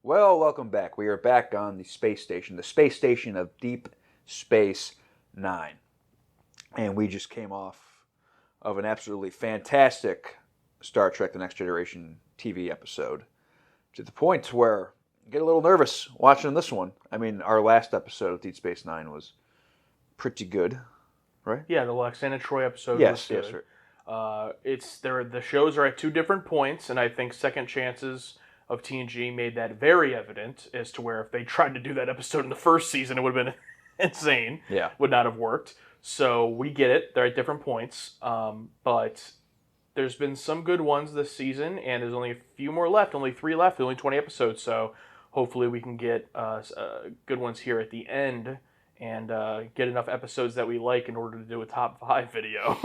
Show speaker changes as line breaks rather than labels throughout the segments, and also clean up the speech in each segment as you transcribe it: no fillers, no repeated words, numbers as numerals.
Well, welcome back. We are back on the space station of Deep Space Nine. And we just came off of an absolutely fantastic Star Trek The Next Generation TV episode, to the point where I get a little nervous watching this one. I mean, our last episode of Deep Space Nine was pretty good, right?
Yeah, the Loxana Troy episode
Yes,
was good.
yes, right.
The shows are at two different points, and I think Second Chances of TNG made that very evident as to where if they tried to do that episode in the first season, it would have been insane.
Yeah.
Would not have worked. So we get it. They're at different points. But there's been some good ones this season, and there's only a few more left. Only 3 left. Only 20 episodes. So hopefully we can get good ones here at the end and get enough episodes that we like in order to do a top 5 video.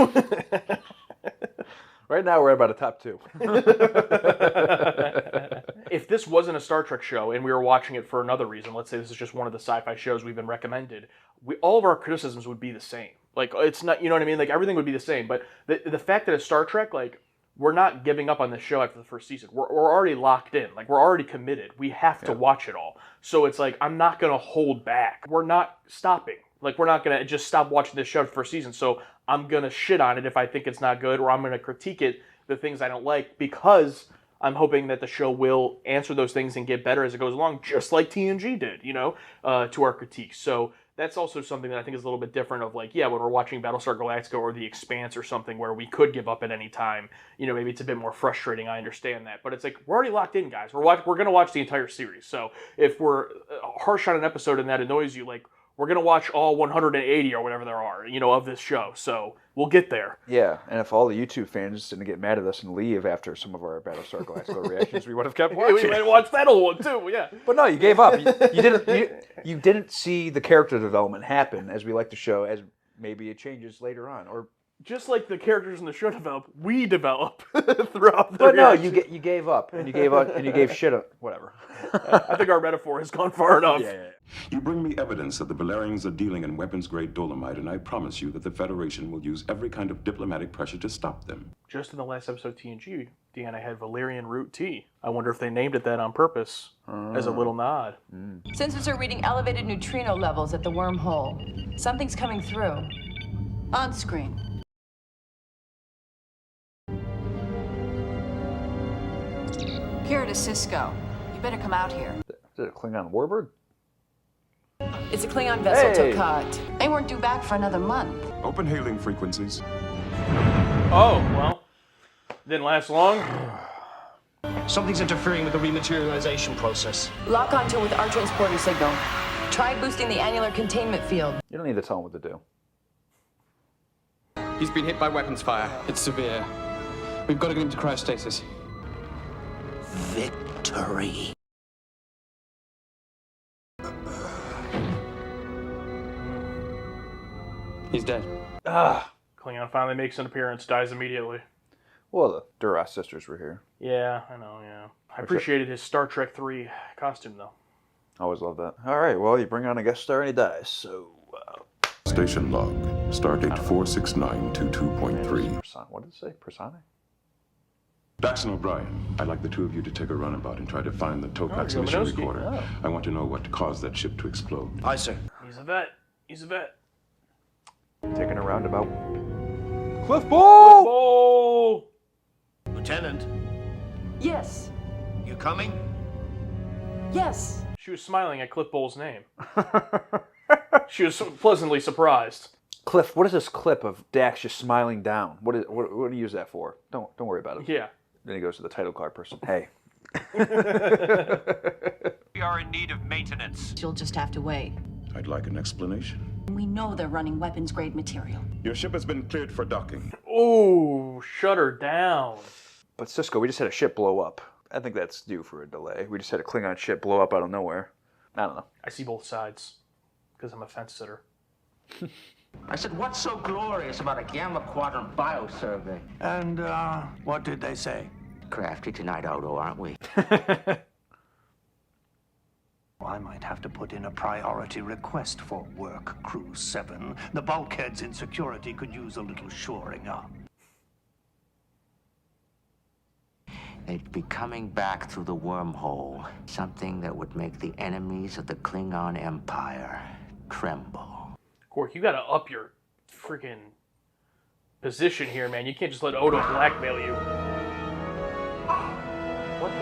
Right now we're at about a top 2.
If this wasn't a Star Trek show and we were watching it for another reason, let's say this is just one of the sci-fi shows we've been recommended, all of our criticisms would be the same. Like, it's not, you know what I mean? Like, everything would be the same. But the fact that it's Star Trek, like, we're not giving up on this show after the first season. We're already locked in. Like, we're already committed. We have to watch it all. So it's like, I'm not going to hold back. We're not stopping. Like, we're not going to just stop watching this show for the first season. So I'm going to shit on it if I think it's not good, or I'm going to critique it, the things I don't like, because I'm hoping that the show will answer those things and get better as it goes along, just like TNG did, to our critiques. So that's also something that I think is a little bit different of, like, when we're watching Battlestar Galactica or The Expanse or something where we could give up at any time, maybe it's a bit more frustrating. I understand that. But it's like, we're already locked in, guys. We're going to watch the entire series. So if we're harsh on an episode and that annoys you, like, we're going to watch all 180 or whatever there are, of this show. So we'll get there.
Yeah, and if all the YouTube fans didn't get mad at us and leave after some of our Battlestar Galactica reactions, we would have kept watching.
We might watch that old one too, yeah.
But no, you gave up. You didn't see the character development happen as we like to show, as maybe it changes later on, or
just like the characters in the show develop, we develop throughout the.
But no, you gave up, and you gave shit up. Whatever.
I think our metaphor has gone far enough.
Yeah.
You bring me evidence that the Valerians are dealing in weapons-grade dolomite, and I promise you that the Federation will use every kind of diplomatic pressure to stop them.
Just in the last episode of TNG, Deanna had Valerian Root T. I wonder if they named it that on purpose, as a little nod.
Sensors are reading elevated neutrino levels at the wormhole. Something's coming through. On screen. Here to Cisco. You better come out here.
Is it a Klingon warbird?
It's a Klingon vessel,
Hey.
Tokat. They weren't due back for another month.
Open hailing frequencies.
Oh, well, didn't last long.
Something's interfering with the rematerialization process.
Lock onto it with our transporter signal. Try boosting the annular containment field.
You don't need to tell him what to do.
He's been hit by weapons fire. It's severe. We've got to get him to cryostasis.
Victory.
He's dead.
Klingon finally makes an appearance, dies immediately.
Well, the Duras sisters were here.
Yeah, I know, yeah. I appreciated his Star Trek 3 costume, though.
I always love that. All right, well, you bring on a guest star and he dies, so...
Station log. Stardate 46922.3.
What did it say? Personae?
Daxon O'Brien, I'd like the two of you to take a runabout and try to find the Tokat's
Oh,
mission
Romanowski.
recorder.
Oh.
I want to know what caused that ship to explode.
Aye, sir.
He's a vet. He's a vet.
Taking a roundabout. Cliff Ball!
Oh!
Lieutenant,
Yes.
you coming?
Yes.
She was smiling at Cliff Bowles' name. She was pleasantly surprised.
Cliff, what is this clip of Dax just smiling down? What do you use that for? Don't worry about it.
Yeah.
Then he goes to the title card person. Hey.
We are in need of maintenance.
You'll just have to wait.
I'd like an explanation.
We know they're running weapons-grade material.
Your ship has been cleared for docking.
Oh, shut her down.
But Cisco, we just had a ship blow up. I think that's due for a delay. We just had a Klingon ship blow up out of nowhere. I don't know.
I see both sides, because I'm a fence sitter.
I said, what's so glorious about a gamma quadrant biosurvey?
And, what did they say?
Crafty tonight, Odo, aren't we?
I might have to put in a priority request for work crew 7. The bulkheads in security could use a little shoring up.
They'd be coming back through the wormhole. Something that would make the enemies of the Klingon Empire tremble.
Quark, you gotta up your freaking position here, man. You can't just let Odo blackmail you. What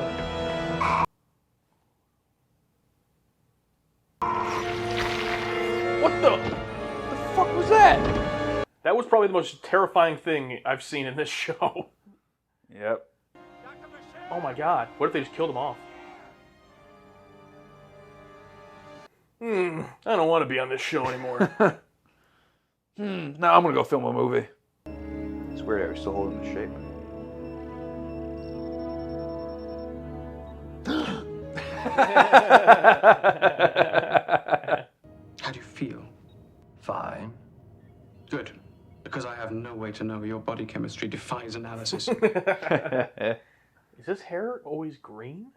the? What the fuck was that? That was probably the most terrifying thing I've seen in this show.
Yep.
Oh my god. What if they just killed him off? I don't want to be on this show anymore.
No, I'm gonna go film a movie. It's weird, are we still holding the shape?
How do you feel?
Fine.
Good. Because I have no way to know your body chemistry defies analysis.
Is his hair always green?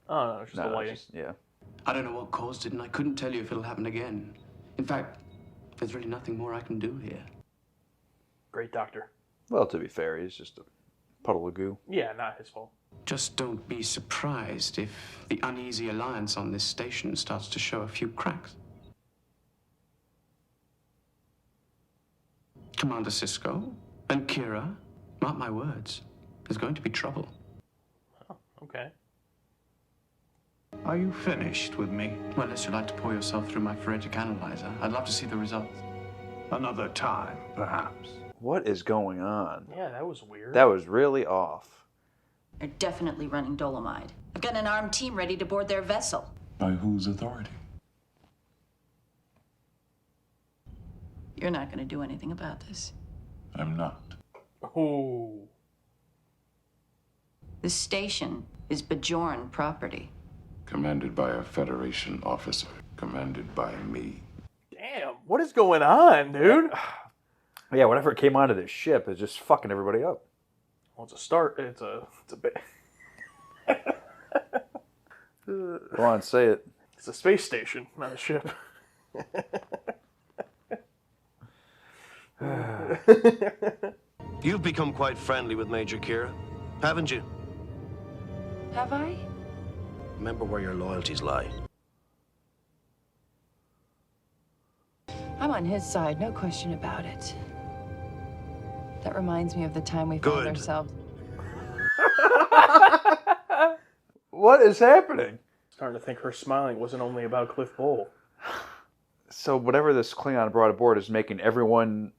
Oh no, it's just the lighting.
Yeah.
I don't know what caused it, and I couldn't tell you if it'll happen again. In fact, there's really nothing more I can do here.
Great doctor.
Well, to be fair, he's just a puddle of goo.
Yeah, not his fault.
Just don't be surprised if the uneasy alliance on this station starts to show a few cracks. Commander Sisko and Kira, mark my words, there's going to be trouble.
Oh, okay.
Are you finished with me?
Well, unless you'd like to pour yourself through my forensic analyzer, I'd love to see the results.
Another time, perhaps.
What is going on?
Yeah, that was weird.
That was really off.
They're definitely running Dolomite. I've got an armed team ready to board their vessel.
By whose authority?
You're not going to do anything about this.
I'm not.
Oh.
This station is Bajoran property.
Commanded by a Federation officer. Commanded by me.
Damn, what is going on, dude?
Yeah, whenever it came onto this ship, it's just fucking everybody up.
Well, it's a start. It's a bit.
Go on, say it.
It's a space station, not a ship.
You've become quite friendly with Major Kira, haven't you?
Have I?
Remember where your loyalties lie.
I'm on his side, no question about it. That reminds me of the time we
Good.
found ourselves.
What is happening?
Starting to think her smiling wasn't only about Cliff Bowl.
So whatever this Klingon brought aboard is making everyone...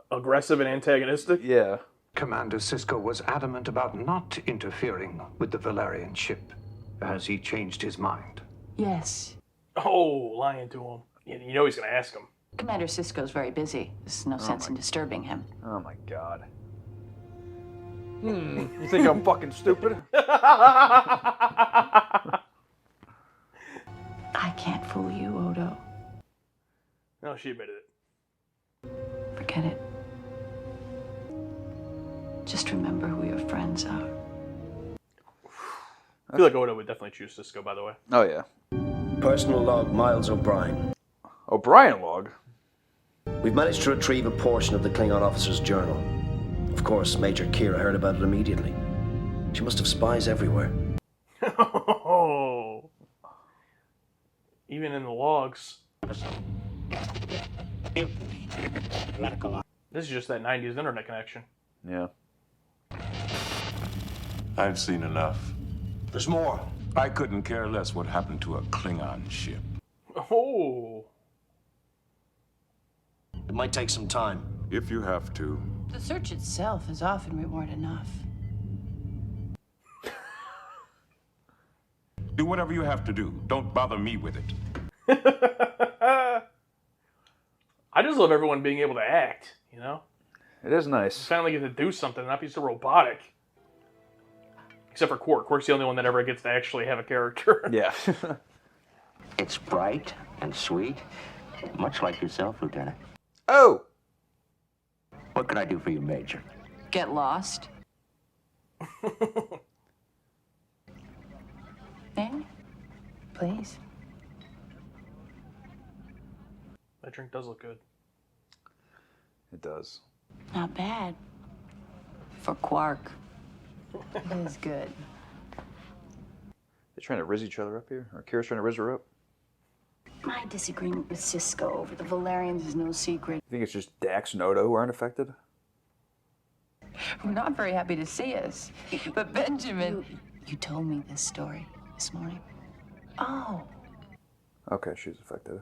Aggressive and antagonistic?
Yeah.
Commander Sisko was adamant about not interfering with the Valerian ship. Has he changed his mind?
Yes.
Oh, lying to him. You know he's going to ask him.
Commander Sisko's very busy. There's no sense in disturbing him.
Oh my god. You think I'm fucking stupid?
I can't fool you, Odo.
No, she admitted it.
Forget it. Just remember who your friends are.
I feel like Odo would definitely choose Cisco, by the way.
Oh yeah.
Personal log, Miles O'Brien.
O'Brien log?
We've managed to retrieve a portion of the Klingon officer's journal. Of course, Major Kira heard about it immediately. She must have spies everywhere.
Oh. Even in the logs. This is just that 90s internet connection.
Yeah.
I've seen enough.
There's more.
I couldn't care less what happened to a Klingon ship.
Oh.
It might take some time.
If you have to.
The search itself is often reward enough.
Do whatever you have to do. Don't bother me with it.
I just love everyone being able to act, you know?
It is nice.
Finally get to do something and not be so robotic. Except for Quark. Quark's the only one that ever gets to actually have a character.
Yeah.
It's bright and sweet, much like yourself, Lieutenant.
Oh!
What can I do for you, Major?
Get lost. Then, please.
That drink does look good.
It does.
Not bad. For Quark. It is good.
They're trying to riz each other up here? Or Kira's trying to riz her up?
My disagreement with Cisco over the Valerians is no secret.
You think it's just Dax and Odo who aren't affected?
We're not very happy to see us. But Benjamin...
You told me this story this morning.
Oh.
Okay, she's affected.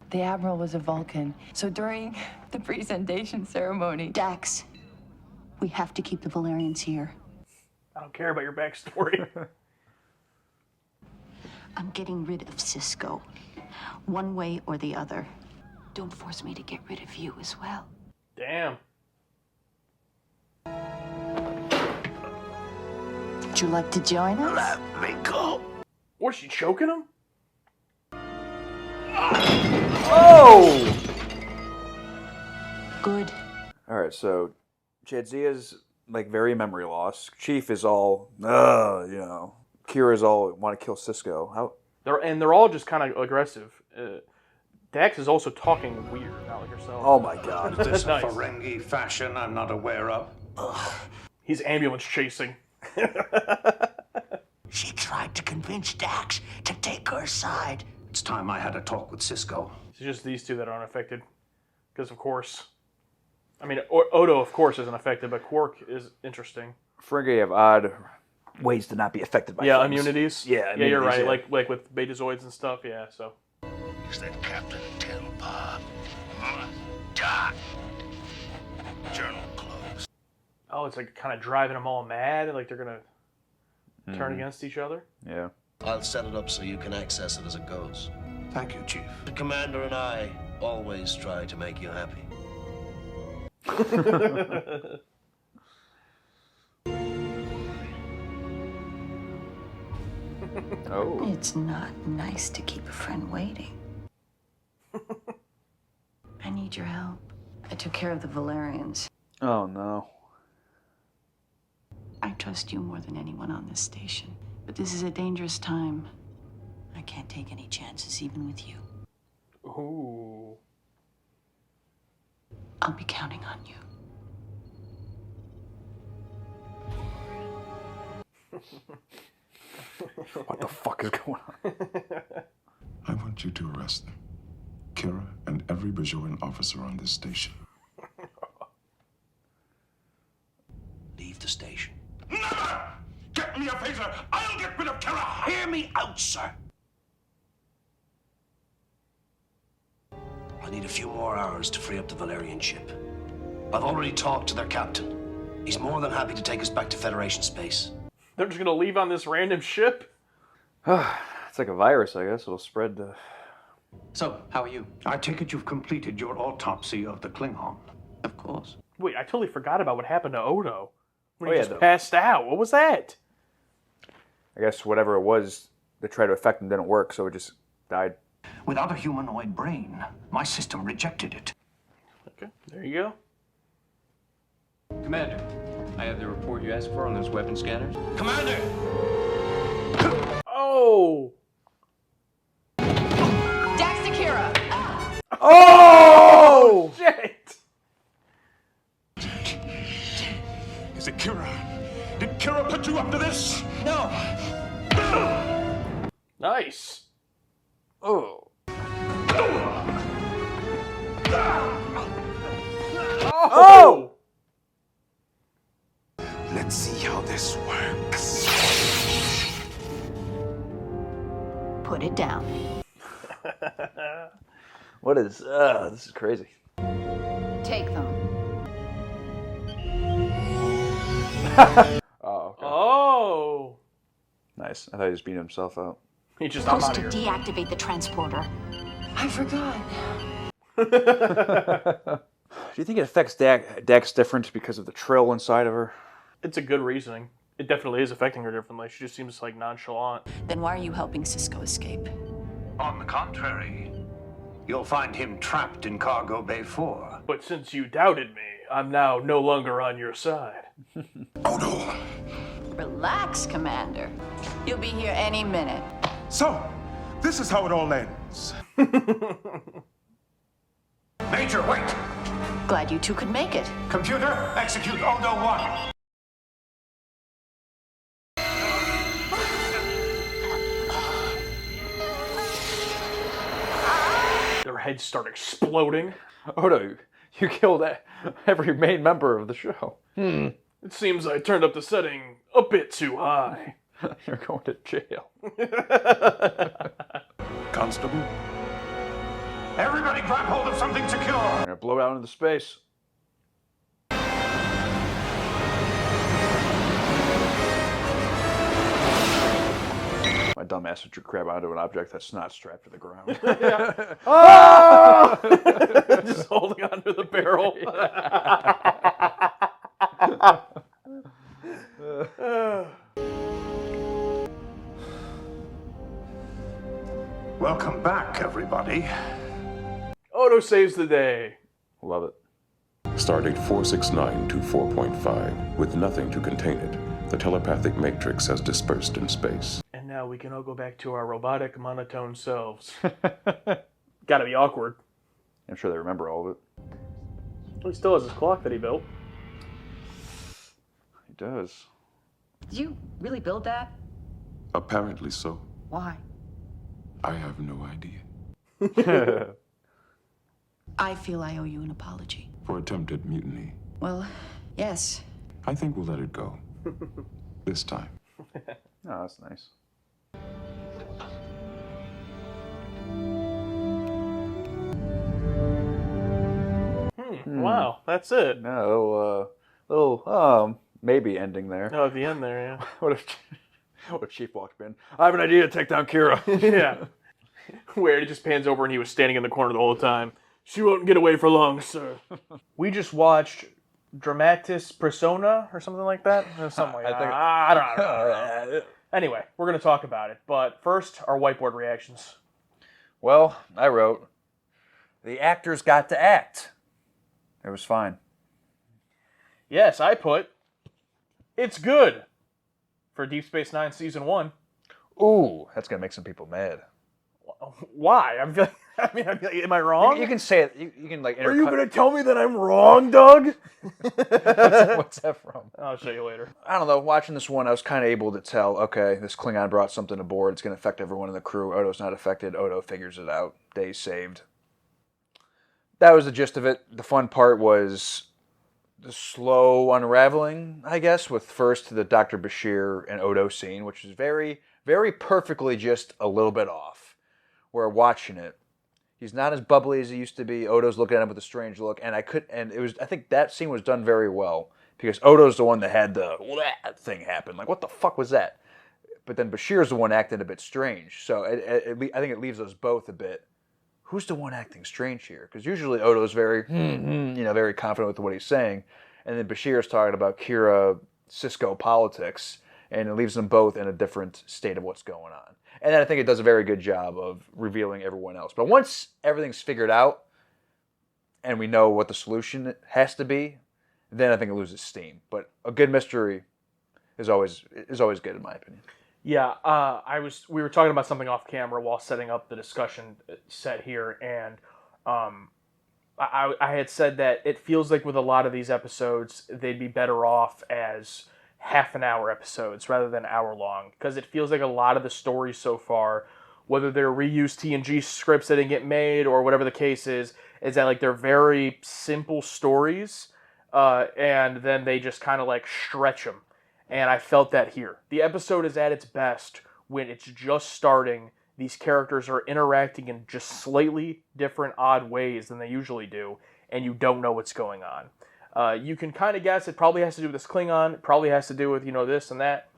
The Admiral was a Vulcan. So during the presentation ceremony...
Dax, we have to keep the Valerians here.
I don't care about your backstory.
I'm getting rid of Cisco. One way or the other. Don't force me to get rid of you as well.
Damn.
Would you like to join us?
Let me go.
Was she choking him?
Oh!
Good.
Alright, so Jadzia's like very memory loss. Chief is all, you know. Kira's all want to kill Cisco. How?
They're all just kind of aggressive. Dax is also talking weird, not like herself.
Oh my god.
Is this
Nice.
a Ferengi fashion I'm not aware of?
He's ambulance chasing.
She tried to convince Dax to take her side.
It's time I had a talk with Cisco.
It's just these two that are unaffected. Because, of course... I mean, Odo, of course, isn't affected, but Quark is interesting.
Ferengi have odd ways to not be affected by
Yeah,
things.
immunities.
Yeah,
yeah, you're right.
immunities,
Like with betazoids and stuff, yeah, so...
Is that Captain Telpa? Die. Journal closed.
Oh, it's like kind of driving them all mad, like they're gonna turn against each other?
Yeah.
I'll set it up so you can access it as it goes.
Thank you, Chief.
The Commander and I always try to make you happy.
Oh.
It's not nice to keep a friend waiting. I need your help. I took care of the Valerians.
Oh no.
I trust you more than anyone on this station. But this is a dangerous time. I can't take any chances, even with you.
Ooh.
I'll be counting on you.
What the fuck is going on?
I want you to arrest them. Kira and every Bajoran officer on this station.
Leave the station.
Never! Get me a phaser! I'll get rid of Kira!
Hear me out, sir. I need a few more hours to free up the Valerian ship. I've already talked to their captain. He's more than happy to take us back to Federation space.
They're just gonna leave on this random ship?
It's like a virus, I guess. It'll spread to...
So, how are you?
I take it you've completed your autopsy of the Klingon.
Of course.
Wait, I totally forgot about what happened to Odo. When
Oh,
he
yeah,
just passed out. What was that?
I guess whatever it was that tried to affect him didn't work, so it just died.
Without a humanoid brain, my system rejected it.
Okay, there you go.
Commander, I have the report you asked for on those weapon scanners.
Commander!
Oh!
Dax to Kira!
Oh! Shit!
Is it Kira? Did Kira put you up to this?
No!
Nice.
Oh.
Oh!
Let's see how this works.
Put it down.
What is... this is crazy.
Take them.
Oh, okay.
Oh!
Nice. I thought he was beating himself out.
He just, I'm
Supposed
out
to
of here.
deactivate the transporter.
I forgot.
Do you think it affects Dax different because of the trill inside of her?
It's a good reasoning. It definitely is affecting her differently. She just seems like nonchalant.
Then why are you helping Cisco escape?
On the contrary, you'll find him trapped in Cargo Bay 4.
But since you doubted me, I'm now no longer on your side.
Oh no!
Relax, Commander. You'll be here any minute.
So, this is how it all ends.
Major, wait!
Glad you two could make it.
Computer, execute Odo 1.
heads start exploding.
Odo, you killed every main member of the show.
It seems I turned up the setting a bit too high.
You're going to jail.
Constable?
Everybody grab hold of something secure!
I'm going to blow out into space. My dumbass would grab onto an object that's not strapped to the ground.
Oh! Just holding onto the barrel.
Welcome back, everybody.
Odo saves the day.
Love it.
Stardate 46924.5. With nothing to contain it, the telepathic matrix has dispersed in space.
And now we can all go back to our robotic, monotone selves. Gotta be awkward.
I'm sure they remember all of it.
He still has his clock that he built.
He does.
Did you really build that?
Apparently so.
Why?
I have no idea.
I feel I owe you an apology.
For attempted mutiny.
Well, yes.
I think we'll let it go. This time.
Oh, that's nice.
Wow, that's it.
No, little maybe ending there.
Oh, at the end there, yeah.
What if Chief walked in? I have an idea to take down Kira.
Yeah. Where it just pans over and he was standing in the corner the whole time. She won't get away for long, sir. We just watched Dramatis Persona or something like that. Or something like that. I don't know. Anyway, we're going to talk about it. But first, our whiteboard reactions.
Well, I wrote, the actors got to act. It was fine.
Yes, I put, it's good for Deep Space Nine Season 1.
Ooh, that's going to make some people mad.
Why? I feel like, am I wrong?
You can say it. You can like.
Are you going to tell me that I'm wrong, Doug?
What's that from?
I'll show you later.
I don't know. Watching this one, I was kind of able to tell, okay, this Klingon brought something aboard. It's going to affect everyone in the crew. Odo's not affected. Odo figures it out. Days saved. That was the gist of it. The fun part was the slow unraveling, I guess, with first the Dr. Bashir and Odo scene, which is very, very perfectly just a little bit off. We're watching it. He's not as bubbly as he used to be. Odo's looking at him with a strange look, and I think that scene was done very well because Odo's the one that had the thing happen. Like, what the fuck was that? But then Bashir's the one acting a bit strange. So I think it leaves us both a bit. Who's the one acting strange here? Because usually Odo's very, very confident with what he's saying, and then Bashir's talking about Kira Cisco politics, and it leaves them both in a different state of what's going on. And then I think it does a very good job of revealing everyone else. But once everything's figured out and we know what the solution has to be, then I think it loses steam. But a good mystery is always good in my opinion.
Yeah, we were talking about something off camera while setting up the discussion set here, and I had said that it feels like with a lot of these episodes, they'd be better off as half-an-hour episodes rather than hour-long, because it feels like a lot of the stories so far, whether they're reused TNG scripts that didn't get made or whatever the case is that like they're very simple stories, and then they just kind of like stretch them. And I felt that here. The episode is at its best when it's just starting. These characters are interacting in just slightly different, odd ways than they usually do, and you don't know what's going on. You can kind of guess it probably has to do with this Klingon. It probably has to do with, this and that.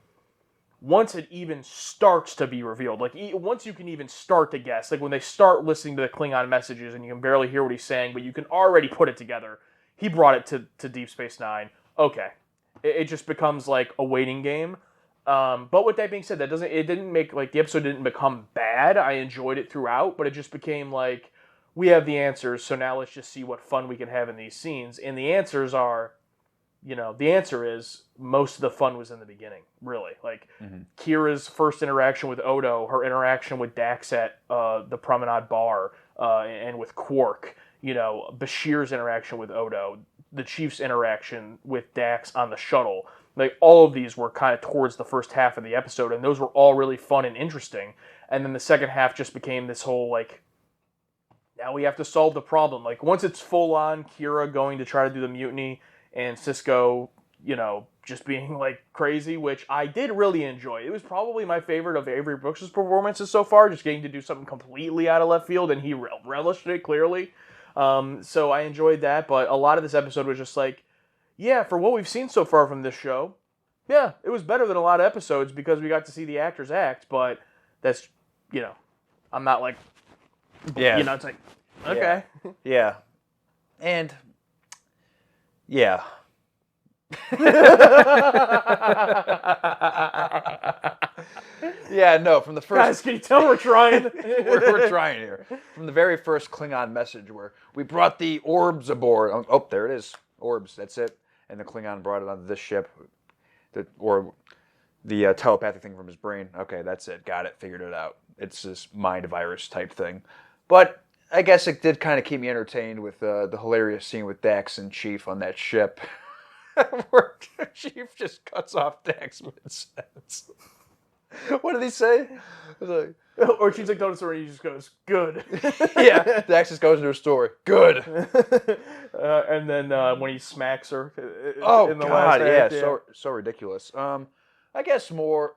Once it even starts to be revealed, like once you can even start to guess, like when they start listening to the Klingon messages and you can barely hear what he's saying, but you can already put it together. He brought it to Deep Space Nine. Okay. It just becomes like a waiting game. But with that being said, it didn't make, like, the episode didn't become bad. I enjoyed it throughout, but it just became like, we have the answers, so now let's just see what fun we can have in these scenes. And the answers are, the answer is most of the fun was in the beginning, really. Like, Kira's first interaction with Odo, her interaction with Dax at the Promenade Bar, and with Quark, Bashir's interaction with Odo, the Chief's interaction with Dax on the shuttle. Like, all of these were kind of towards the first half of the episode, and those were all really fun and interesting. And then the second half just became this whole, like, now we have to solve the problem. Like, once it's full on Kira going to try to do the mutiny and Cisco, just being like crazy, which I did really enjoy. It was probably my favorite of Avery Brooks' performances so far, just getting to do something completely out of left field, and he relished it clearly. So I enjoyed that, but a lot of this episode was just like, yeah, for what we've seen so far from this show, yeah, it was better than a lot of episodes because we got to see the actors act, but that's, I'm not like, it's like, okay.
Yeah. And, yeah. Yeah, no, from the first...
Guys, can you tell we're trying?
we're trying here. From the very first Klingon message where we brought the orbs aboard. Oh, there it is. Orbs, that's it. And the Klingon brought it onto this ship. Or the telepathic thing from his brain. Okay, that's it. Got it. Figured it out. It's this mind virus type thing. But I guess it did kind of keep me entertained with the hilarious scene with Dax and Chief on that ship. Where Chief just cuts off Dax mid-sentence. What did he say? Like,
or she's like, telling a story, and he just goes, good.
Yeah, Dax just goes into her story. Good.
And then when he smacks her
in
the
God,
last act,
yeah, so ridiculous. I guess I'm more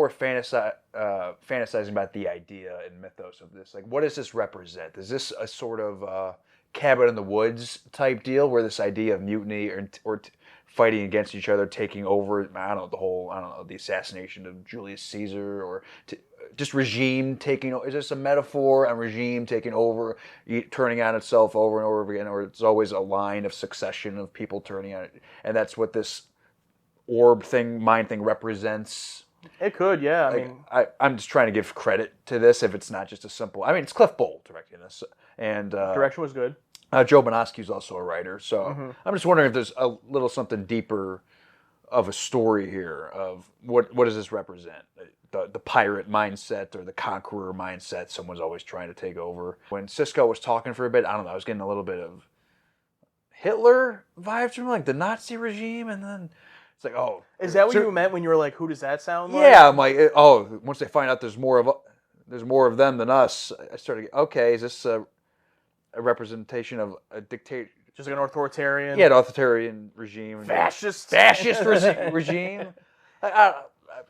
fantasizing about the idea and mythos of this. Like, what does this represent? Is this a sort of cabin in the woods type deal where this idea of mutiny or fighting against each other, taking over, the assassination of Julius Caesar, or just regime taking over? Is this a metaphor on regime taking over, turning on itself over and over again, or it's always a line of succession of people turning on it, and that's what this orb thing, mind thing represents?
It could, yeah.
I'm just trying to give credit to this if it's not just a simple... it's Cliff Bole directing this, and
direction was good.
Joe Bonaski's also a writer, so I'm just wondering if there's a little something deeper of a story here of what does this represent? The pirate mindset or the conqueror mindset someone's always trying to take over. When Cisco was talking for a bit, I don't know, I was getting a little bit of Hitler vibes from like the Nazi regime, and then it's like, oh.
Is that what you meant when you were like, who does that sound like?
Yeah, I'm like, oh, once they find out there's more of them than us, I started, okay, is this a representation of a dictator,
just like an authoritarian,
an authoritarian regime,
fascist
regime.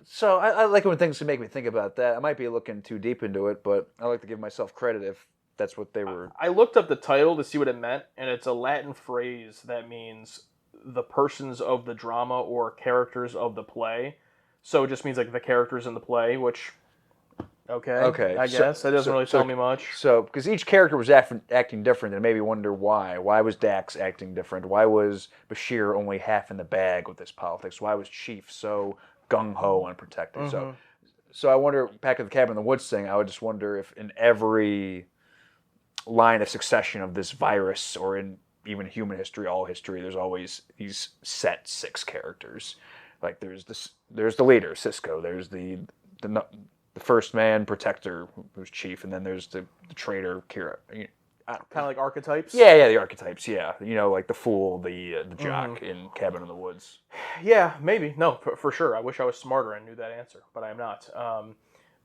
So I like when things can make me think about that. I might be looking too deep into it, but I like to give myself credit if that's what they were.
I looked up the title to see what it meant, and it's a Latin phrase that means the persons of the drama or characters of the play. So it just means like the characters in the play, which. Okay. I guess that doesn't really tell me much.
So, because each character was acting different, and maybe wonder why. Why was Dax acting different? Why was Bashir only half in the bag with this politics? Why was Chief so gung ho on protecting? So I wonder. Back at the cabin in the woods thing, I would just wonder if in every line of succession of this virus, or in even human history, all history, there's always these set 6 characters. Like there's the leader, Cisco. There's the first man, protector, who's Chief, and then there's the traitor, Kira.
Kind of like archetypes?
Yeah, the archetypes, yeah. Like the fool, the jock in Cabin in the Woods.
Yeah, maybe. No, for sure. I wish I was smarter and knew that answer, but I am not.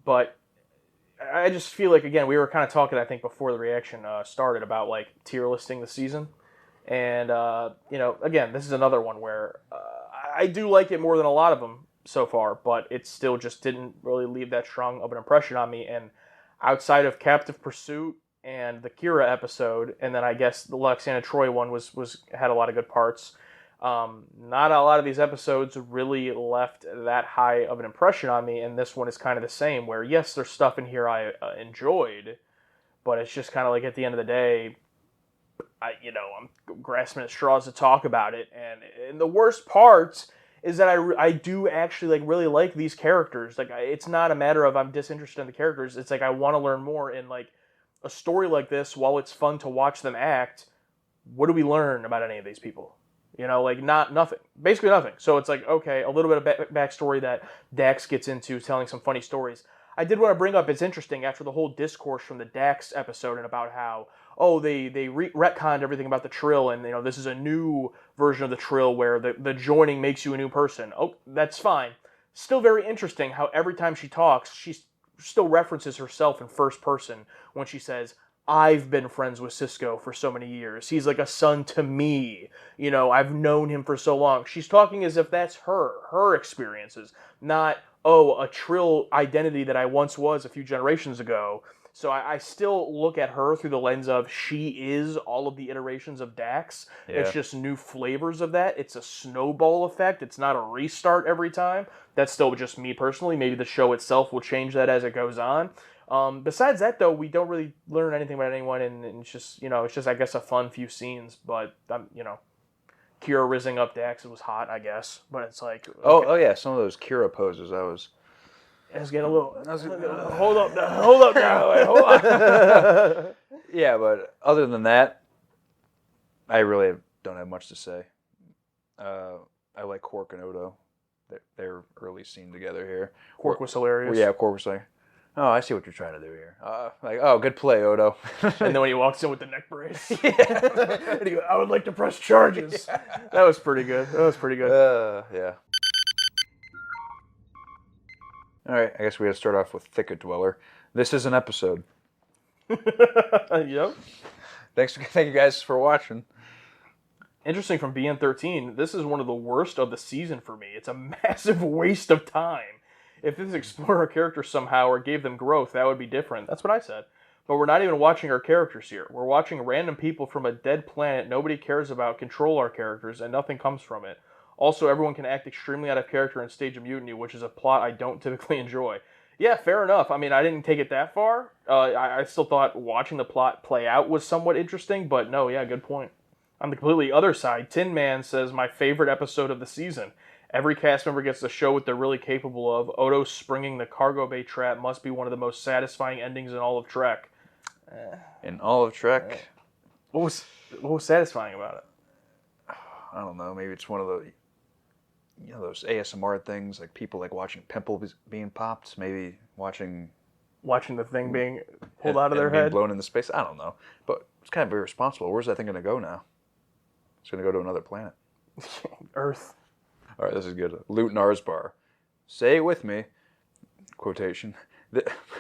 But I just feel like, again, we were kind of talking, I think, before the reaction started about, like, tier listing the season. And, again, this is another one where I do like it more than a lot of them so far, but it still just didn't really leave that strong of an impression on me. And outside of Captive Pursuit and the Kira episode, and then I guess the Loxana Troy one had a lot of good parts. Not a lot of these episodes really left that high of an impression on me, and this one is kind of the same, where yes, there's stuff in here I enjoyed, but it's just kind of like at the end of the day, I'm grasping at straws to talk about it, and the worst parts is that I do actually really like these characters. Like, it's not a matter of I'm disinterested in the characters. It's like I want to learn more. In like a story like this, while it's fun to watch them act, what do we learn about any of these people? Nothing. Basically nothing. So it's like, okay, a little bit of backstory that Dax gets into, telling some funny stories. I did want to bring up, it's interesting, after the whole discourse from the Dax episode and about how, they retconned everything about the Trill, and this is a new version of the Trill where the joining makes you a new person. Oh, that's fine. Still very interesting how every time she talks, she still references herself in first person when she says, I've been friends with Cisco for so many years. He's like a son to me. You know, I've known him for so long. She's talking as if that's her experiences, not, oh, a Trill identity that I once was a few generations ago. So I still look at her through the lens of she is all of the iterations of Dax.
Yeah.
It's just new flavors of that. It's a snowball effect. It's not a restart every time. That's still just me personally. Maybe the show itself will change that as it goes on. Besides that, though, we don't really learn anything about anyone, and it's just, I guess, a fun few scenes. But, Kira rizzing up Dax, it was hot, I guess. But it's like... Okay.
Oh, yeah, some of those Kira poses, I was
getting a little... Hold up now. Wait, hold on.
Yeah, but other than that, I really don't have much to say. I like Quark and Odo. Their early scene together here.
Quark was hilarious.
Yeah, Quark was like, oh, I see what you're trying to do here. Good play, Odo.
And then when he walks in with the neck brace. And he goes, I would like to press charges. Yeah. That was pretty good.
Yeah. All right, I guess we got to start off with Thicket Dweller. This is an episode.
Yep.
Thank you guys for watching.
Interesting from BN13, this is one of the worst of the season for me. It's a massive waste of time. If this explored our characters somehow or gave them growth, that would be different. That's what I said. But we're not even watching our characters here. We're watching random people from a dead planet nobody cares about control our characters, and nothing comes from it. Also, everyone can act extremely out of character and stage a mutiny, which is a plot I don't typically enjoy. Yeah, fair enough. I mean, I didn't take it that far. I still thought watching the plot play out was somewhat interesting, but no, yeah, good point. On the completely other side, Tin Man says, my favorite episode of the season. Every cast member gets to show what they're really capable of. Odo springing the cargo bay trap must be one of the most satisfying endings in all of Trek.
In all of Trek?
What was satisfying about it?
I don't know. Maybe it's one of the, those ASMR things, like people like watching pimples being popped. Maybe watching
the thing being pulled out of their
being
head,
blown into space. I don't know, but it's kind of irresponsible. Where's that thing going to go now? It's going to go to another planet.
Earth.
All right, this is good. Loot Narsbar. Say it with me. Quotation.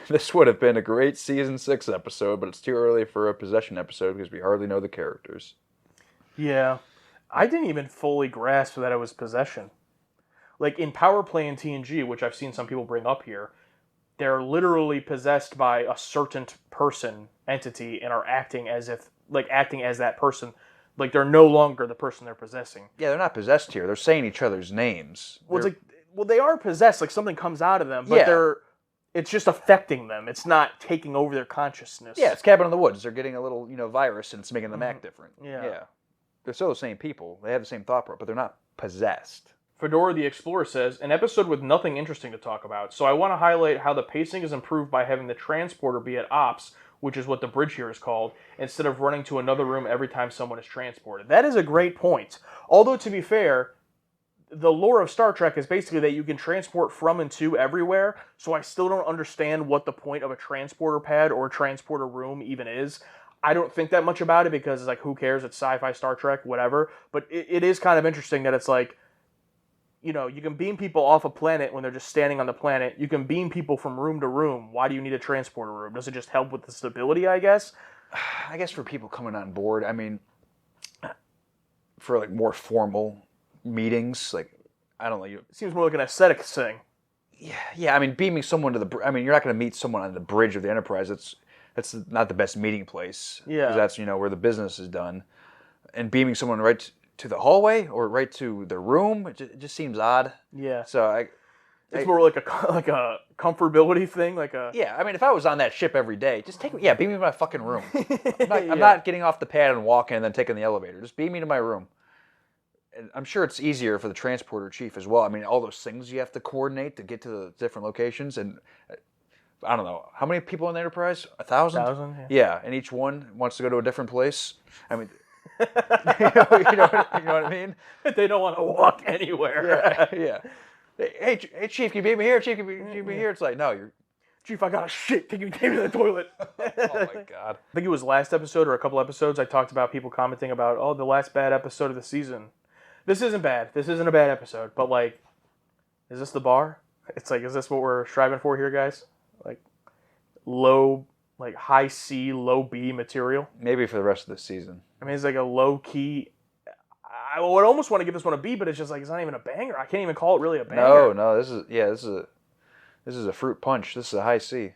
This would have been a great season 6 episode, but it's too early for a possession episode because we hardly know the characters.
Yeah. I didn't even fully grasp that it was possession. Like in Power Play and TNG, which I've seen some people bring up here, they're literally possessed by a certain person, entity, and are acting as that person. Like they're no longer the person they're possessing.
Yeah, they're not possessed here. They're saying each other's names.
Well, they are possessed. Like something comes out of them, but it's just affecting them. It's not taking over their consciousness.
Yeah, it's Cabin in the Woods. They're getting a little, virus, and it's making them act different.
Yeah.
They're still the same people. They have the same thought process, but they're not possessed.
Fedora the Explorer says, an episode with nothing interesting to talk about, so I want to highlight how the pacing is improved by having the transporter be at Ops, which is what the bridge here is called, instead of running to another room every time someone is transported. That is a great point. Although, to be fair, the lore of Star Trek is basically that you can transport from and to everywhere, so I still don't understand what the point of a transporter pad or a transporter room even is. I don't think that much about it because it's like, who cares? It's sci-fi, Star Trek, whatever. But it is kind of interesting that it's like, you can beam people off a planet when they're just standing on the planet. You can beam people from room to room. Why do you need a transporter room? Does it just help with the stability, I guess?
I guess for people coming on board, I mean, for like more formal meetings, like, I don't know.
It seems more like an aesthetics thing.
Yeah. I mean, beaming someone to you're not going to meet someone on the bridge of the Enterprise. That's not the best meeting place.
Yeah.
Because that's, where the business is done. And beaming someone right to the hallway or right to the room, it just seems odd.
Yeah.
So
it's more like a comfortability thing,
Yeah, I mean, if I was on that ship every day, just beam me to my fucking room. I'm not getting off the pad and walking and then taking the elevator. Just beam me to my room. And I'm sure it's easier for the transporter chief as well. I mean, all those things you have to coordinate to get to the different locations, and I don't know how many people in the Enterprise. 1,000.
1,000.
Yeah, and each one wants to go to a different place. I mean. you know what I mean?
They don't want to walk anywhere.
Yeah. Hey, Chief, can you beat me here? Chief, can you beat me here? It's like, no, you're...
Chief, I got a shit. Can you take me to the toilet?
Oh, my God.
I think it was last episode or a couple episodes I talked about people commenting about, the last bad episode of the season. This isn't bad. This isn't a bad episode. But, is this the bar? It's like, is this what we're striving for here, guys? Like, low like high C, low B material.
Maybe for the rest of the season.
I mean, it's like a low key. I would almost want to give this one a B, but it's just like it's not even a banger. I can't even call it really a banger.
No, this is a fruit punch. This is a high C.